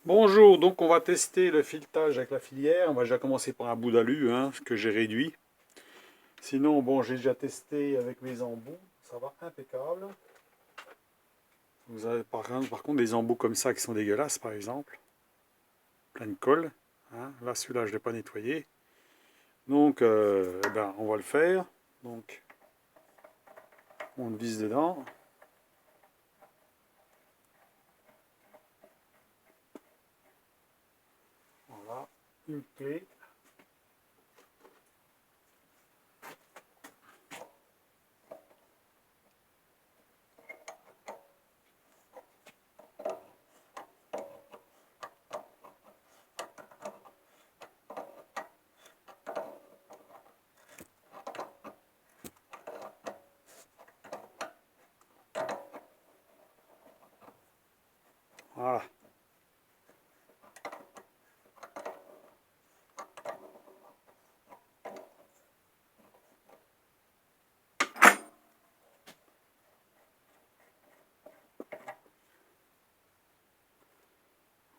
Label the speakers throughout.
Speaker 1: Bonjour, donc on va tester le filetage avec la filière. On va déjà commencer par un bout d'alu, hein, que j'ai réduit. Sinon, bon, j'ai déjà testé avec mes embouts, ça va impeccable. Vous avez par contre des embouts comme ça qui sont dégueulasses, par exemple, plein de colle. Hein. Là, celui-là, je ne l'ai pas nettoyé. Donc, eh ben, on va le faire. Donc, on le visse dedans. Voilà, une clé. Voilà.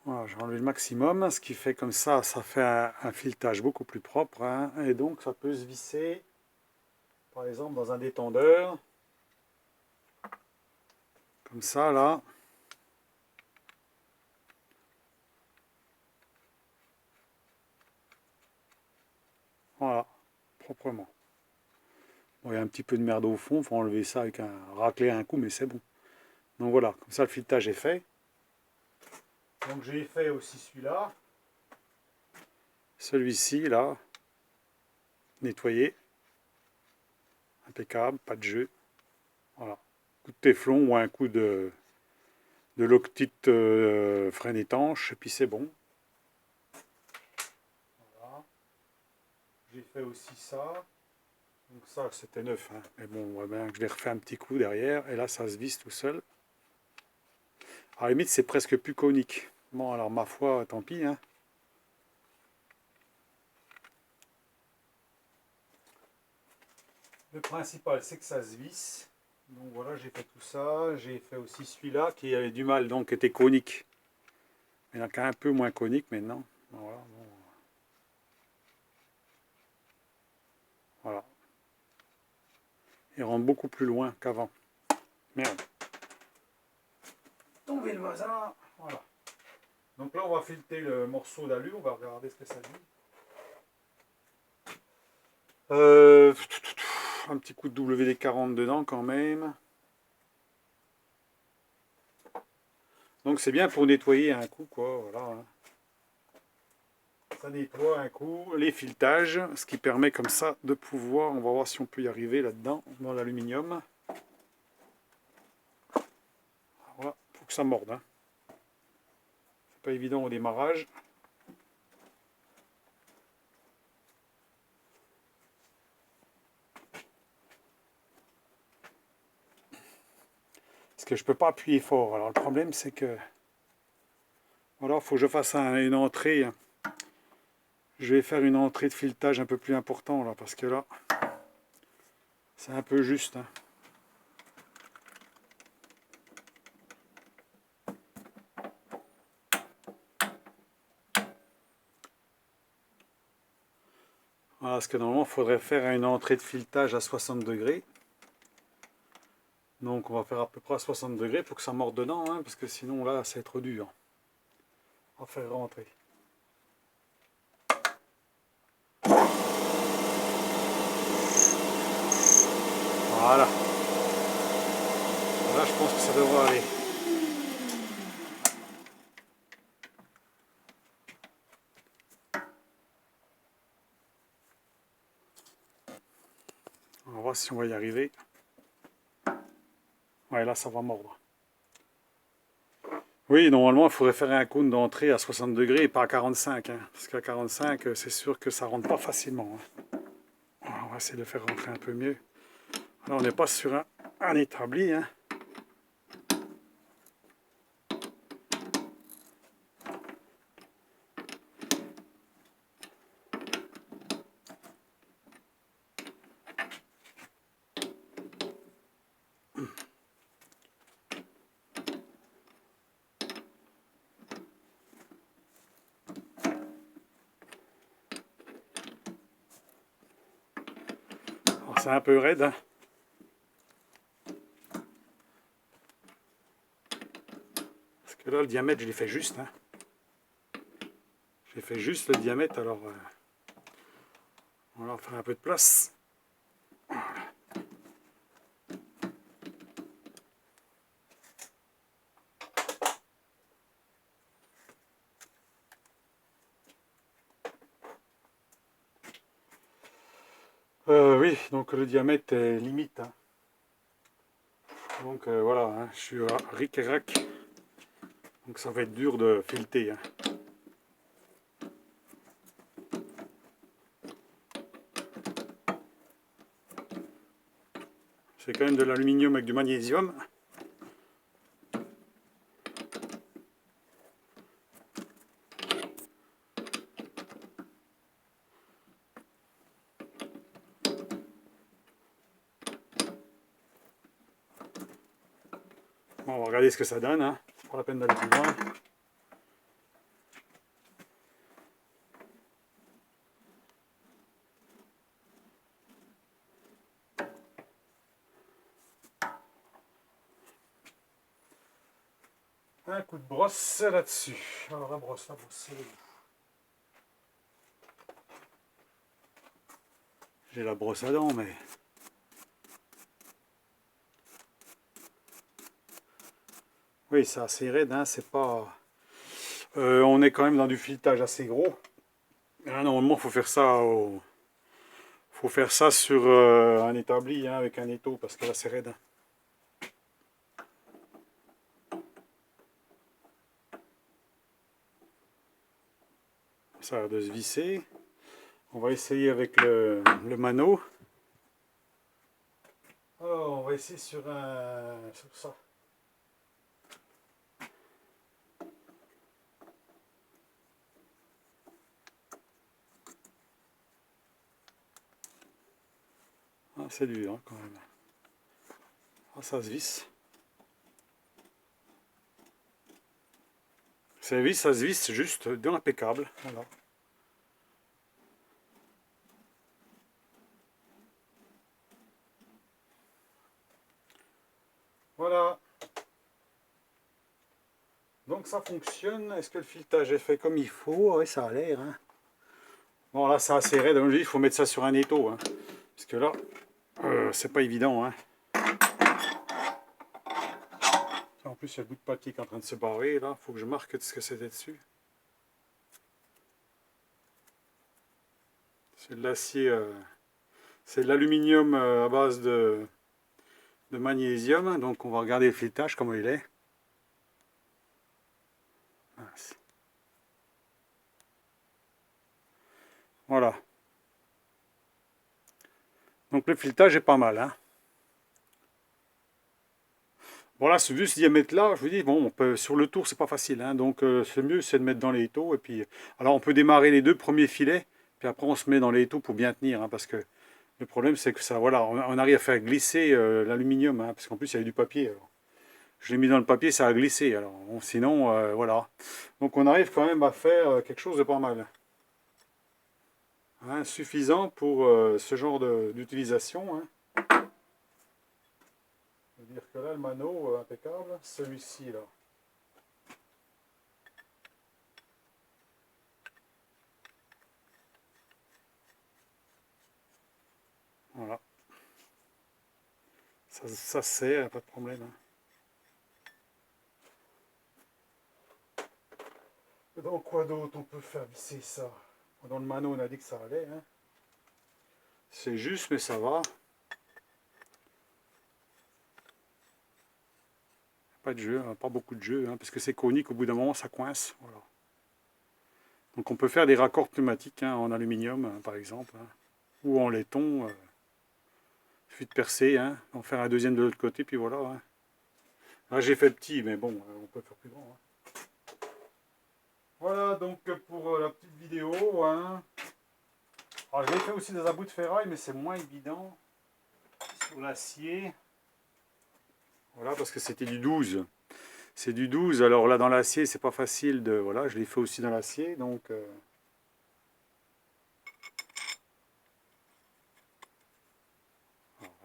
Speaker 1: Voilà, j'ai enlevé le maximum, ce qui fait comme ça fait un filetage beaucoup plus propre, hein, et donc ça peut se visser, par exemple, dans un détendeur, comme ça, là. Voilà, proprement. Bon, il y a un petit peu de merde au fond, il faut enlever ça avec un racler à un coup, mais c'est bon. Donc voilà, comme ça le filetage est fait. Donc j'ai fait aussi celui-là. Celui-ci, là, nettoyé. Impeccable, pas de jeu. Voilà. Coup de téflon ou un coup de Loctite frein étanche, et puis c'est bon. Voilà. J'ai fait aussi ça. Donc ça, c'était neuf, hein. Mais bon, on voit bien que je l'ai refait un petit coup derrière, et là, ça se visse tout seul. À la limite, c'est presque plus conique. Bon, alors ma foi, tant pis, hein. Le principal, c'est que ça se visse. Donc voilà, j'ai fait tout ça. J'ai fait aussi celui-là qui avait du mal, donc était conique. Il y en a qu'un peu moins conique maintenant. Voilà, bon, voilà. Il rentre beaucoup plus loin qu'avant. Merde. Tomber le voisin. Voilà. Donc là, on va fileter le morceau d'alu. On va regarder ce que ça dit. Euh, un petit coup de WD-40 dedans quand même. Donc c'est bien pour nettoyer un coup, quoi. Voilà. Hein. Ça nettoie un coup les filetages, ce qui permet comme ça de pouvoir, on va voir si on peut y arriver là-dedans, dans l'aluminium. Voilà, faut que ça morde. Hein. C'est pas évident au démarrage. Parce que je peux pas appuyer fort. Alors le problème c'est que, voilà, il faut que je fasse une entrée. Je vais faire une entrée de filetage un peu plus important là, parce que là, c'est un peu juste. Hein. Voilà, parce que normalement, il faudrait faire une entrée de filetage à 60 degrés. Donc on va faire à peu près à 60 degrés pour que ça morde dedans, hein, parce que sinon là, c'est trop dur à faire rentrer. Voilà. Là, je pense que ça devrait aller. On va voir si on va y arriver. Ouais, là, ça va mordre. Oui, normalement, il faudrait faire un cône d'entrée à 60 degrés et pas à 45. Hein, parce qu'à 45, c'est sûr que ça rentre pas facilement. Hein. On va essayer de faire rentrer un peu mieux. Là, on n'est pas sur un établi. Hein. C'est un peu raide. Hein. Parce que là, le diamètre, je l'ai fait juste. Hein. J'ai fait juste le diamètre, alors on va faire un peu de place. Oui, donc le diamètre est limite. Hein. Donc voilà, hein, je suis à ric et rac. Donc ça va être dur de fileter. Hein. C'est quand même de l'aluminium avec du magnésium. Bon, on va regarder ce que ça donne. Hein. C'est pas la peine d'aller plus loin. Un coup de brosse là-dessus. Alors la brosse, c'est où? J'ai la brosse à dents, mais... Oui, c'est assez raide, hein, c'est pas... on est quand même dans du filetage assez gros. Hein, normalement, il faut faire ça faut faire ça sur un établi, hein, avec un étau, parce que là, c'est raide. Hein. Ça a l'air de se visser. On va essayer avec le mano. Alors, on va essayer sur ça. Ah, c'est dur hein, quand même. Ah, ça se visse. Ça se visse juste dans l'impeccable. Voilà. Voilà. Donc ça fonctionne. Est-ce que le filetage est fait comme il faut? Oui, ça a l'air. Hein. Bon, là, c'est assez raide. Il faut mettre ça sur un étau. Hein. Parce que là, c'est pas évident. Hein. En plus, il y a le bout de papier qui est en train de se barrer. Là, il faut que je marque ce que c'était dessus. C'est de l'acier. C'est de l'aluminium à base de magnésium. Donc, on va regarder le filetage, comment il est. Voilà. Donc le filetage est pas mal. Hein. Voilà, vu ce diamètre-là, je vous dis, bon, on peut, sur le tour, c'est pas facile. Hein, donc le mieux, c'est de mettre dans les étaux. Et puis, alors on peut démarrer les deux premiers filets, puis après on se met dans les étaux pour bien tenir. Hein, parce que le problème, c'est que ça, voilà, on arrive à faire glisser l'aluminium. Hein, parce qu'en plus, il y a du papier. Alors. Je l'ai mis dans le papier, ça a glissé. Alors, bon, sinon, voilà. Donc on arrive quand même à faire quelque chose de pas mal. Hein, suffisant pour ce genre d'utilisation. Hein. Je veux dire que là, le mano, impeccable. Celui-ci, là. Voilà. Ça sert, pas de problème. Hein. Dans quoi d'autre on peut faire visser ça? Dans le mano, on a dit que ça allait. Hein. C'est juste, mais ça va. Pas de jeu, hein, pas beaucoup de jeu, hein, parce que c'est conique, au bout d'un moment, ça coince. Voilà. Donc on peut faire des raccords pneumatiques hein, en aluminium, hein, par exemple, hein, ou en laiton. Il suffit de percer, hein, en faire un deuxième de l'autre côté, puis voilà. Hein. Là, j'ai fait petit, mais bon, on peut faire plus grand. Hein. Voilà donc pour la petite vidéo. Hein. Alors, je l'ai fait aussi dans un bout de ferraille, mais c'est moins évident sur l'acier. Voilà, parce que c'était du 12. C'est du 12, alors là dans l'acier, c'est pas facile de... Voilà, je l'ai fait aussi dans l'acier, donc...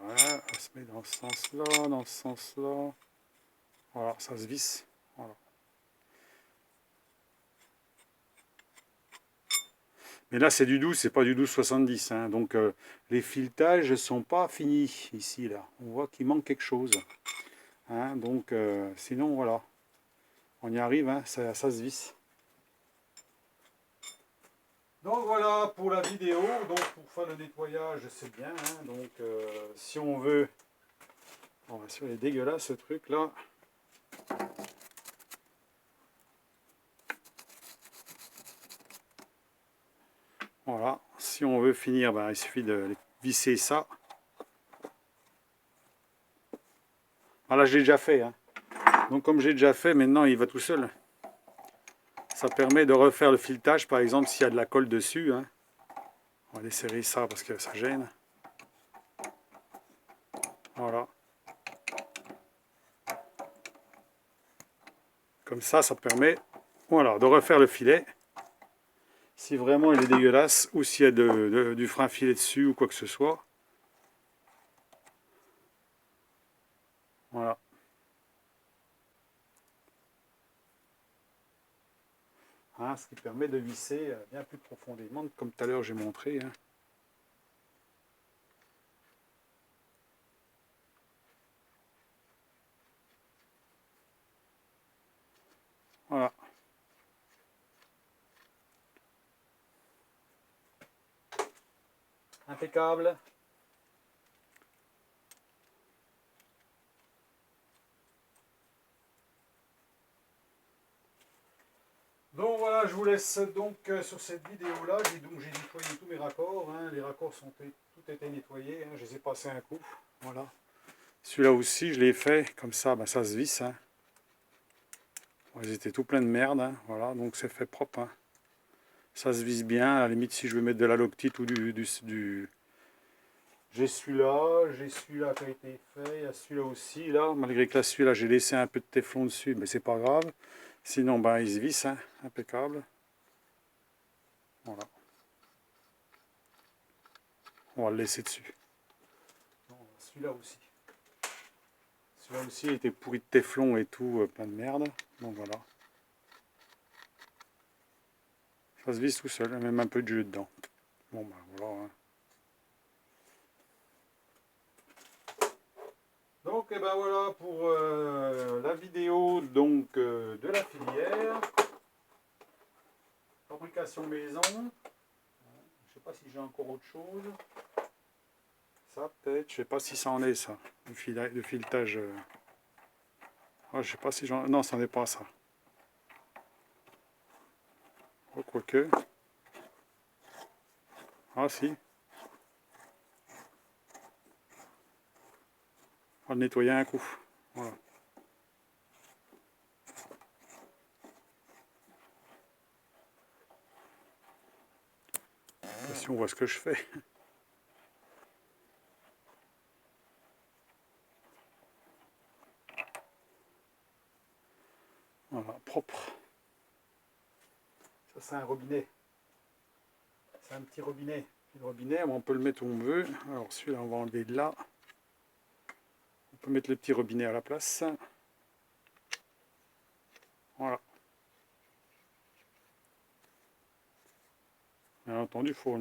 Speaker 1: Voilà, on se met dans ce sens-là, dans ce sens-là. Voilà, ça se visse. Voilà. Mais là, c'est du 12, c'est pas du 12,70. Hein, donc, les filetages ne sont pas finis ici, là. On voit qu'il manque quelque chose. Hein, donc, sinon, voilà. On y arrive, hein, ça se visse. Donc voilà pour la vidéo. Donc pour faire le nettoyage, c'est bien. Hein, donc si on veut, on va sur les dégueulasses ce truc là. Voilà. Si on veut finir, ben, il suffit de visser ça. Voilà, j'ai déjà fait. Hein. Donc comme j'ai déjà fait, maintenant il va tout seul. Ça permet de refaire le filetage, par exemple, s'il y a de la colle dessus. Hein. On va desserrer ça parce que ça gêne. Voilà. Comme ça permet, voilà, de refaire le filet. Si vraiment il est dégueulasse, ou s'il y a du frein filet dessus, ou quoi que ce soit. Voilà. Hein, ce qui permet de visser bien plus profondément, comme tout à l'heure j'ai montré. Hein. Voilà. Impeccable. Donc voilà, je vous laisse donc sur cette vidéo là. J'ai nettoyé tous mes raccords. Hein. Les raccords sont tout été nettoyés. Hein. Je les ai passés un coup. Voilà. Celui-là aussi, je l'ai fait comme ça, ben, ça se visse. Hein. Ils étaient tout pleins de merde. Hein. Voilà, donc c'est fait propre. Hein. Ça se visse bien. À la limite, si je veux mettre de la loctite ou j'ai celui-là qui a été fait, il y a celui-là aussi, là, malgré que là, celui-là, j'ai laissé un peu de téflon dessus, mais c'est pas grave. Sinon, ben, il se visse, hein, impeccable. Voilà. On va le laisser dessus. Celui-là aussi. Celui-là aussi était pourri de téflon et tout, plein de merde. Donc voilà. Ça se visse tout seul, même un peu de jus dedans. Bon ben voilà. Hein. Donc et ben voilà pour la vidéo donc de la filière. Fabrication maison. Je sais pas si j'ai encore autre chose. Ça peut-être, je sais pas si ça en est ça. Le filetage. Ah, je sais pas si j'en. Non, ça n'est pas ça. Oh, quoique. Ah si. On va le nettoyer un coup. Voilà. Si on voit ce que je fais. Voilà, propre. Ça c'est un robinet. C'est un petit robinet. Le robinet, on peut le mettre où on veut. Alors celui-là, on va enlever de là. On peut mettre le petit robinet à la place. Voilà. Bien entendu, il faut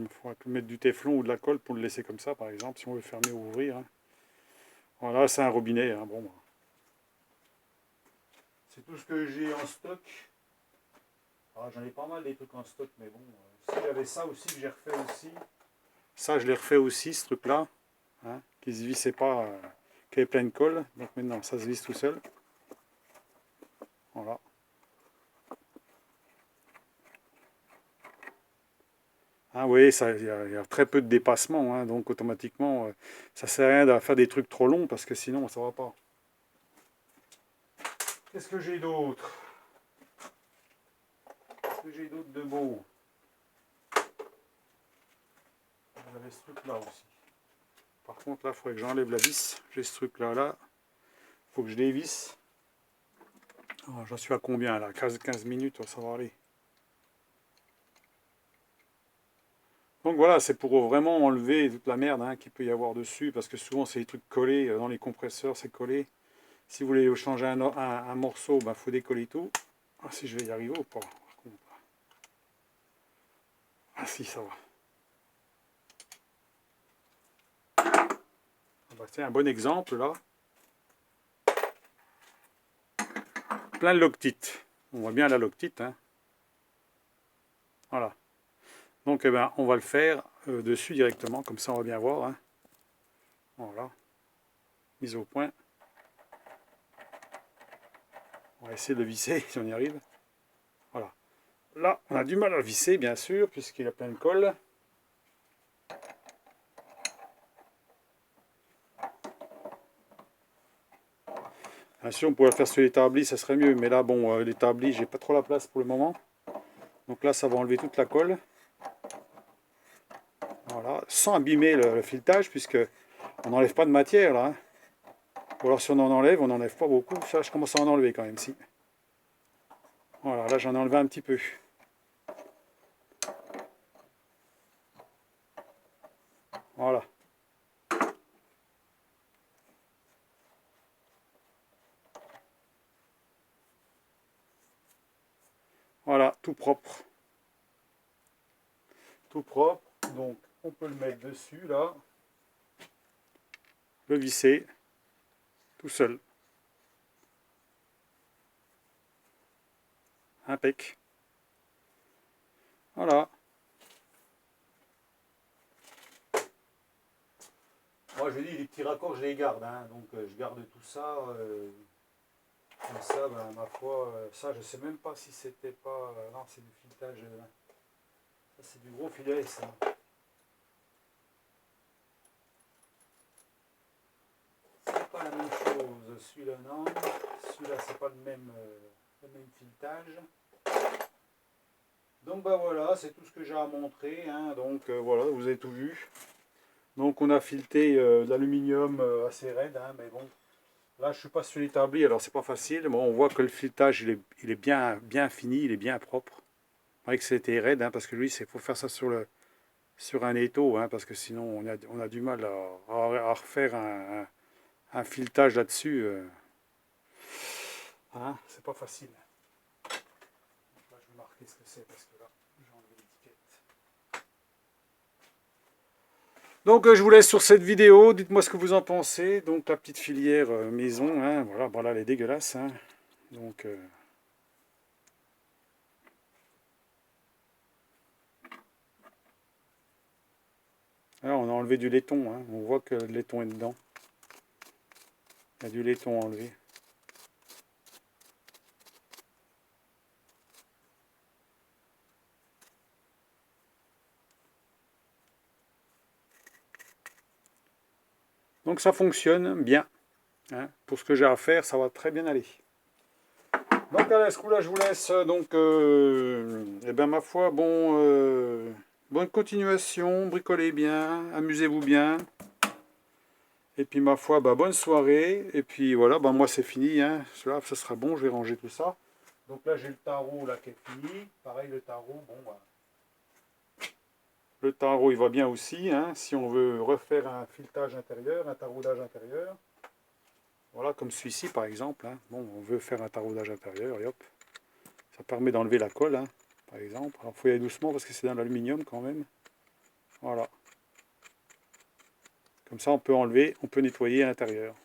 Speaker 1: mettre du téflon ou de la colle pour le laisser comme ça, par exemple, si on veut fermer ou ouvrir. Hein. Voilà, c'est un robinet. Hein. Bon, c'est tout ce que j'ai en stock. Ah, j'en ai pas mal des trucs en stock, mais bon, si j'avais ça aussi que j'ai refait aussi. Ça, je l'ai refait aussi, ce truc-là, hein, qui ne se vissait pas, qui avait plein de colle. Donc maintenant, ça se visse tout seul. Voilà. Ah oui, il y a très peu de dépassement, hein, donc automatiquement, ça ne sert à rien de faire des trucs trop longs parce que sinon, ça ne va pas. Qu'est-ce que j'ai d'autre? Qu'est-ce que j'ai d'autre de beau? J'avais ce truc-là aussi. Par contre, là, il faudrait que j'enlève la vis. J'ai ce truc-là, là. Il faut que je dévisse. J'en suis à combien, là? 15 minutes, ça va aller. Donc voilà, c'est pour vraiment enlever toute la merde qu'il peut y avoir dessus, parce que souvent c'est des trucs collés, dans les compresseurs c'est collé. Si vous voulez changer un morceau, il faut décoller tout. Ah, si je vais y arriver ou pas, par contre. Ah si, ça va. C'est un bon exemple là. Plein de loctite. On voit bien la loctite. Hein. Voilà. Donc on va le faire dessus directement, comme ça on va bien voir. Hein. Voilà. Mise au point. On va essayer de le visser si on y arrive. Voilà. Là, on a du mal à le visser, bien sûr, puisqu'il a plein de colle. Bien sûr, on pourrait le faire sur l'établi, ça serait mieux. Mais là, bon, l'établi, j'ai pas trop la place pour le moment. Donc là, ça va enlever toute la colle. Voilà. Sans abîmer le filetage, puisque on n'enlève pas de matière, là. Hein. Ou alors, si on en enlève, on n'enlève pas beaucoup. Ça, je commence à en enlever quand même, si. Voilà, là, j'en ai enlevé un petit peu. Voilà. Voilà, tout propre. Tout propre. Donc, on peut le mettre dessus, là. Le visser. Tout seul. Impec. Voilà. Moi, je dis, les petits raccords, je les garde. Hein. Donc, je garde tout ça. Comme ça, ma foi, ça, je sais même pas si c'était pas... non, c'est du filetage. Ça, c'est du gros filet, ça. C'est pas la même chose. Celui-là, non. Celui-là, c'est pas le même filetage. Donc, voilà, c'est tout ce que j'ai à montrer. Hein. Donc, voilà, vous avez tout vu. Donc, on a fileté de l'aluminium assez raide, hein, mais bon. Là, je ne suis pas sur l'établi, alors c'est pas facile. Bon, on voit que le filetage, il est bien, bien fini, il est bien propre. Avec que c'était raide, hein, parce que lui, il faut faire ça sur un étau, hein, parce que sinon, on a du mal à refaire un filetage là-dessus. Hein, c'est pas facile. Donc là, je vais marquer ce que c'est, parce que là, j'ai enlevé l'étiquette. Donc, je vous laisse sur cette vidéo. Dites-moi ce que vous en pensez. Donc, la petite filière maison, hein, voilà, bon, là, elle est dégueulasse. Hein. Donc... là, on a enlevé du laiton, hein. On voit que le laiton est dedans. Il y a du laiton enlevé. Donc ça fonctionne bien. Hein. Pour ce que j'ai à faire, ça va très bien aller. Donc à ce coup-là, je vous laisse. Donc, ma foi, bon, bonne continuation, bricolez bien, amusez-vous bien. Et puis ma foi, bonne soirée. Et puis voilà, moi c'est fini. Hein. Cela, ça sera bon, je vais ranger tout ça. Donc là, j'ai le tarot là qui est fini. Pareil, le tarot, bon, le tarot, il va bien aussi. Hein. Si on veut refaire un filetage intérieur, un taraudage intérieur. Voilà, comme celui-ci par exemple. Hein. Bon, on veut faire un taraudage intérieur et hop. Ça permet d'enlever la colle, hein, par exemple. Alors, il faut y aller doucement parce que c'est dans l'aluminium quand même. Voilà. Comme ça, on peut enlever, on peut nettoyer à l'intérieur.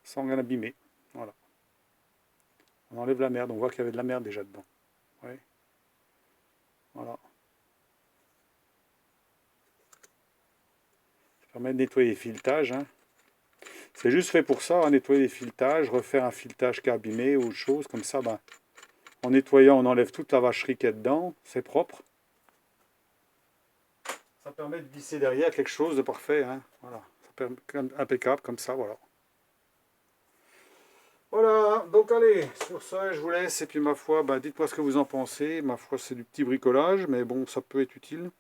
Speaker 1: Sans rien abîmer. Voilà. On enlève la merde. On voit qu'il y avait de la merde déjà dedans. Ouais. Voilà. Ça permet de nettoyer les filetages. Hein. C'est juste fait pour ça, hein, nettoyer les filetages, refaire un filetage qui est abîmé ou autre chose. Comme ça, en nettoyant, on enlève toute la vacherie qu'il y a dedans. C'est propre. Ça permet de visser derrière quelque chose de parfait. Hein. Voilà. Ça permet, impeccable comme ça, voilà. Voilà, donc allez, sur ça, je vous laisse. Et puis ma foi, dites-moi ce que vous en pensez. Ma foi, c'est du petit bricolage, mais bon, ça peut être utile.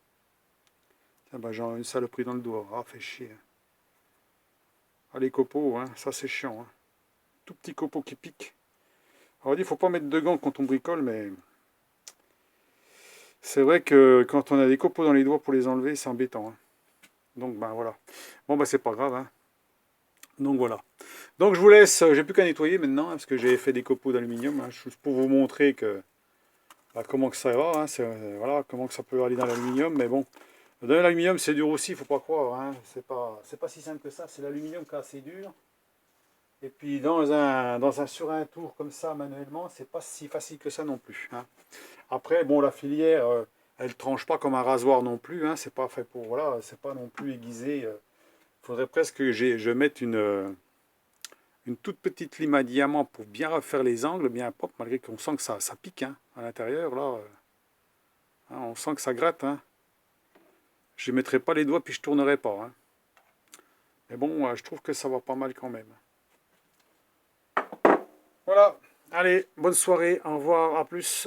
Speaker 1: Tiens, j'ai une saloperie dans le doigt. Ah, fait chier. Ah, les copeaux, hein, ça c'est chiant. Hein. Tout petit copeau qui pique. Alors, il ne faut pas mettre de gants quand on bricole, mais C'est vrai que quand on a des copeaux dans les doigts pour les enlever, c'est embêtant, hein. Donc ben voilà. Bon ben c'est pas grave, hein. Donc voilà. Donc je vous laisse, j'ai plus qu'à nettoyer maintenant, hein, parce que j'ai fait des copeaux d'aluminium, hein, juste pour vous montrer que bah, comment que ça va, hein, voilà, comment que ça peut aller dans l'aluminium, mais bon, dans l'aluminium c'est dur aussi, il faut pas croire, hein, c'est pas si simple que ça, c'est l'aluminium qui est assez dur. Et puis sur un tour comme ça manuellement, c'est pas si facile que ça non plus, hein. Après, bon, la filière, elle tranche pas comme un rasoir non plus, hein, c'est pas fait pour, voilà, c'est pas non plus aiguisé. Il faudrait presque que je mette une toute petite lime à diamant pour bien refaire les angles, bien propre, malgré qu'on sent que ça pique, hein, à l'intérieur, là. Hein, on sent que ça gratte, hein. Je ne mettrai pas les doigts puis je tournerai pas, hein. Mais bon, je trouve que ça va pas mal quand même. Voilà. Allez, bonne soirée, au revoir, à plus.